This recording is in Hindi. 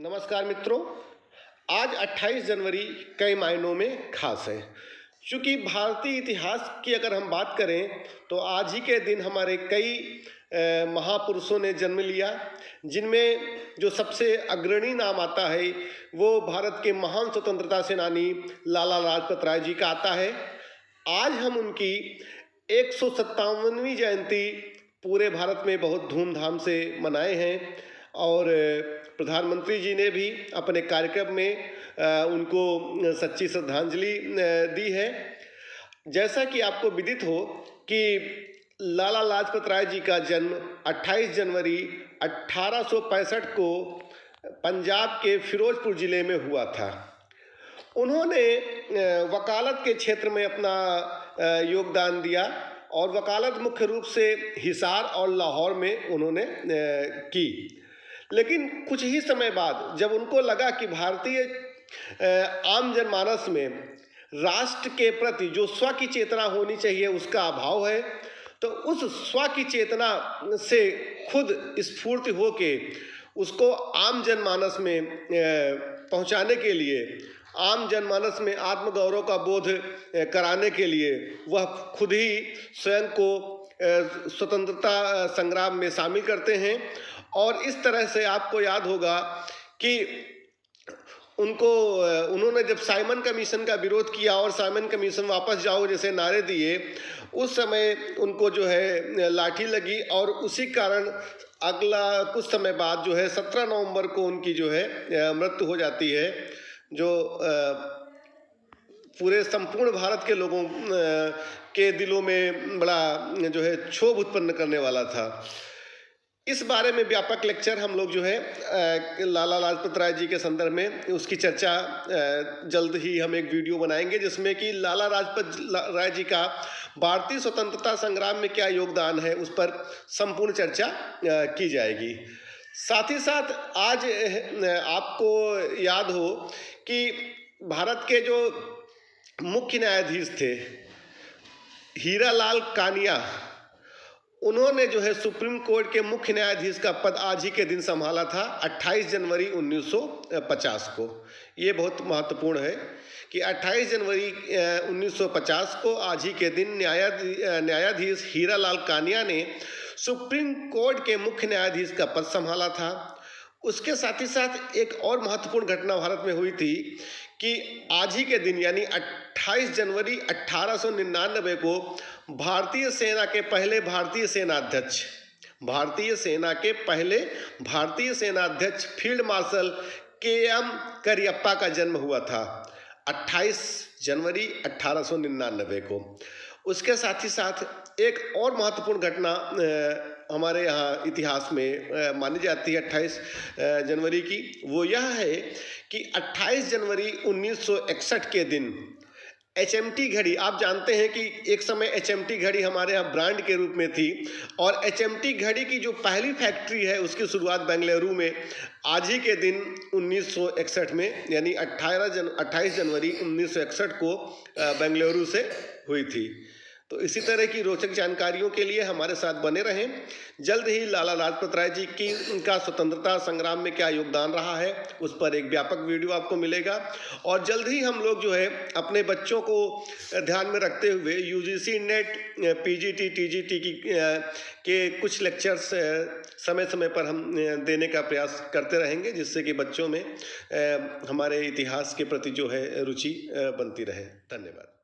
नमस्कार मित्रों। आज 28 जनवरी कई मायनों में खास है। चूँकि भारतीय इतिहास की अगर हम बात करें तो आज ही के दिन हमारे कई महापुरुषों ने जन्म लिया, जिनमें जो सबसे अग्रणी नाम आता है वो भारत के महान स्वतंत्रता सेनानी लाला लाजपत राय जी का आता है। आज हम उनकी 157वीं जयंती पूरे भारत में बहुत धूमधाम से मनाए हैं और प्रधानमंत्री जी ने भी अपने कार्यक्रम में उनको सच्ची श्रद्धांजलि दी है। जैसा कि आपको विदित हो कि लाला लाजपत राय जी का जन्म 28 जनवरी 1865 को पंजाब के फिरोजपुर ज़िले में हुआ था। उन्होंने वकालत के क्षेत्र में अपना योगदान दिया और वकालत मुख्य रूप से हिसार और लाहौर में उन्होंने की। लेकिन कुछ ही समय बाद जब उनको लगा कि भारतीय आम जनमानस में राष्ट्र के प्रति जो स्व की चेतना होनी चाहिए उसका अभाव है, तो उस स्व की चेतना से खुद स्फूर्त होके उसको आम जनमानस में पहुंचाने के लिए, आम जनमानस में आत्मगौरव का बोध कराने के लिए वह खुद ही स्वयं को स्वतंत्रता संग्राम में शामिल करते हैं। और इस तरह से आपको याद होगा कि उन्होंने जब साइमन कमीशन का विरोध किया और साइमन कमीशन वापस जाओ जैसे नारे दिए, उस समय उनको जो है लाठी लगी और उसी कारण अगला कुछ समय बाद जो है 17 नवंबर को उनकी जो है मृत्यु हो जाती है, जो पूरे संपूर्ण भारत के लोगों के दिलों में बड़ा जो है क्षोभ उत्पन्न करने वाला था। इस बारे में व्यापक लेक्चर हम लोग जो है लाला लाजपत राय जी के संदर्भ में उसकी चर्चा जल्द ही हम एक वीडियो बनाएंगे, जिसमें कि लाला लाजपत राय जी का भारतीय स्वतंत्रता संग्राम में क्या योगदान है उस पर संपूर्ण चर्चा की जाएगी। साथ ही साथ आज आपको याद हो कि भारत के जो मुख्य न्यायाधीश थे हीरालाल कानिया, उन्होंने जो है सुप्रीम कोर्ट के मुख्य न्यायाधीश का पद आज ही के दिन संभाला था 28 जनवरी 1950 को। ये बहुत महत्वपूर्ण है कि 28 जनवरी 1950 को आज ही के दिन न्यायाधीश हीरालाल कानिया ने सुप्रीम कोर्ट के मुख्य न्यायाधीश का पद संभाला था। उसके साथ ही साथ एक और महत्वपूर्ण घटना भारत में हुई थी कि आज ही के दिन यानी 28 जनवरी 1899 को भारतीय सेना के पहले भारतीय सेनाध्यक्ष फील्ड मार्शल के.एम. करियप्पा का जन्म हुआ था 28 जनवरी 1899 को। उसके साथ ही साथ एक और महत्वपूर्ण घटना हमारे यहाँ इतिहास में मानी जाती है 28 जनवरी की, वो यह है कि 28 जनवरी 1961 के दिन HMT घड़ी, आप जानते हैं कि एक समय HMT घड़ी हमारे यहाँ ब्रांड के रूप में थी और HMT घड़ी की जो पहली फैक्ट्री है उसकी शुरुआत बेंगलुरु में आज ही के दिन 1961 में यानी 28 जनवरी 1961 को बेंगलुरु से हुई थी। तो इसी तरह की रोचक जानकारियों के लिए हमारे साथ बने रहें। जल्द ही लाला लाजपत राय जी की उनका स्वतंत्रता संग्राम में क्या योगदान रहा है उस पर एक व्यापक वीडियो आपको मिलेगा। और जल्द ही हम लोग जो है अपने बच्चों को ध्यान में रखते हुए UGC नेट PGT TGT के कुछ लेक्चर्स समय समय पर हम देने का प्रयास करते रहेंगे, जिससे कि बच्चों में हमारे इतिहास के प्रति जो है रुचि बनती रहे। धन्यवाद।